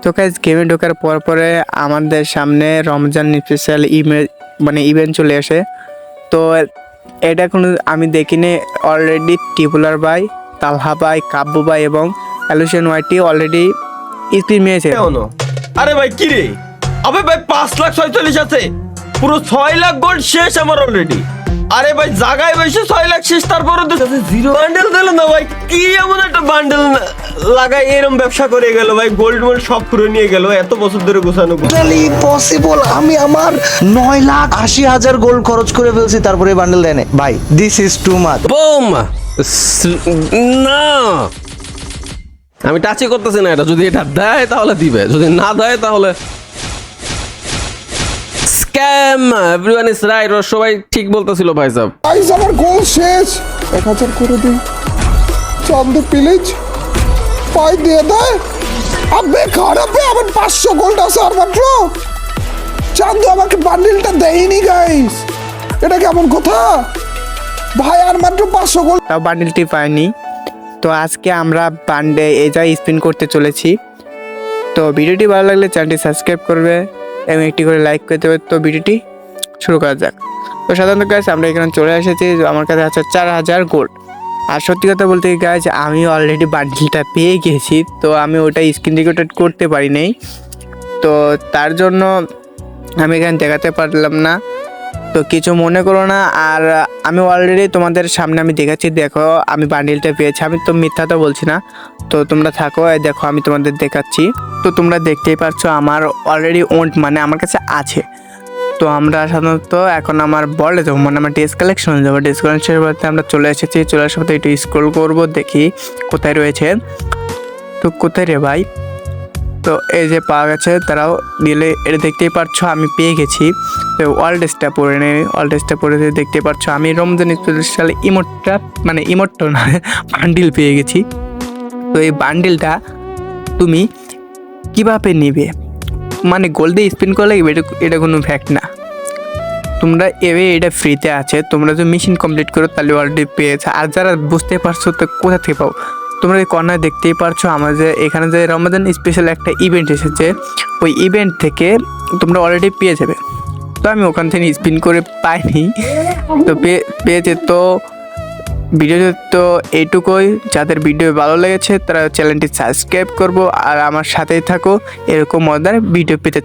তো গাইস গেমে ঢোকার পরে আমাদের সামনে রমজান স্পেশাল ইভেন্ট চলে আসে। তো এটা কোনো আমি দেখিনি, অলরেডি টিপুলার ভাই, তালহা ভাই, কাব্য ভাই এবং অ্যালুশিয়ান ওয়াইটি অলরেডি স্ক্রিন মেরেছে। আরে ভাই কি রে, আবে ভাই 5,46,000 আছে, পুরো 6,00,000 গোল্ড শেষ আমার অলরেডি। আরে ভাই জায়গায় বসে 6,00,000 শেষ, তারপরে তো জিরো বান্ডেল দিল না ভাই। কি এমন একটা বান্ডেল লাগাই এরকম ব্যবসা করে গেল ভাই, গোল্ড মোল্ড সব পুরো নিয়ে গেল, এত বছর ধরে গোছানো। পসিবল, আমি আমার 9,80,000 গোল্ড খরচ করে ফেলছি, তারপরে বান্ডেল দেয় না ভাই। This is too much. Broom না, আমি টাচই করতেছি না এটা। যদি এটা দেয় তাহলে দিবে, যদি না দেয় তাহলে স্ক্যাম। এভরিওয়ান ইজ রাইট, সবাই ঠিক বলতেছিল ভাই সাহেব। গাইস আমার গোল শেষ, 1,000 করে দিই। চান্দু প্লিজ পাই দিয়ে দেয়। আবে খারাপ, আমার 500 গোল্ড আছে আর মাত্র। চান্দু আমাকে বান্ডিলটা দেয়নি গাইস, এটা কেমন কথা ভাই? আর মাত্র 500 গোল্ড, তাও বান্ডেলটি পাইনি। তো আজকে আমরা এই যা স্পিন করতে চলেছি। তো ভিডিওটি ভালো লাগলে চ্যানেলটি সাবস্ক্রাইব করবে এবং একটি করে লাইক করতে হবে। তো ভিডিওটি শুরু করা যাক। তো সাধারণত গাইস আমরা এখানে চলে এসেছি, আমার কাছে আছে 4,000 গোল্ড। আর সত্যি কথা বলতে গাইস আমি অলরেডি বান্ডিলটা পেয়ে গেছি, তো আমি ওটা স্ক্রিন রেকর্ড করতে পারি নাই, তো তার জন্য আমি এখানে দেখাতে পারলাম না। তো কিছু মনে করো না। আর আমি অলরেডি তোমাদের সামনে আমি দেখাচ্ছি, দেখো আমি বান্ডিলটা পেয়েছি, আমি তো মিথ্যা তো বলছি না। তো তোমরা থাকো, দেখো আমি তোমাদের দেখাচ্ছি। তো তোমরা দেখতেই পাচ্ছ আমার অলরেডি মানে আমার কাছে আছে। তো আমরা সাধারণত এখন আমার বলে যাবো, মানে আমার ডেস্ক কালেকশনে যাবো। ডেস্ক কালেকশনের বলতে আমরা চলে এসেছি, চলে আসার পথে একটু স্ক্রল করবো, দেখি কোথায় রয়েছে। তো কোথায় রে ভাই? তো এই যে পাওয়া গেছে, তারাও দিলে এটা দেখতেই পাচ্ছ আমি পেয়ে গেছি। তো ওয়ার্ল্ডসটা পরে নেই, ওয়ার্ল্ডসটা পরে দেখতেই পাচ্ছ আমি রমজান স্পেশাল ইমোটটা না বান্ডিল পেয়ে গেছি। তো এই বান্ডিলটা তুমি কীভাবে নেবে, মানে গোল্ডে স্পিন করলে এটা কোনো ফ্যাক্ট না। তোমরা এটা ফ্রিতে আছে, তোমরা যদি মিশন কমপ্লিট করো তাহলে অলরেডি পেয়েছে। আর যারা বুঝতে পারছো তো কোথা থেকে পাও, তোমরা এই কর্নার দেখতেই পারছো আমাদের এখানে যে রমজান স্পেশাল একটা ইভেন্ট এসেছে, ওই ইভেন্ট থেকে তোমরা অলরেডি পেয়ে যাবে। তো আমি ওখান থেকে স্পিন করে পাইনি, তো পেয়েছে। তো ভিডিওতে তো এইটুকুই। যাদের ভিডিও ভালো লেগেছে তারা চ্যানেলটি সাবস্ক্রাইব করবো আর আমার সাথেই থাকো এরকম মজার ভিডিও পেতে।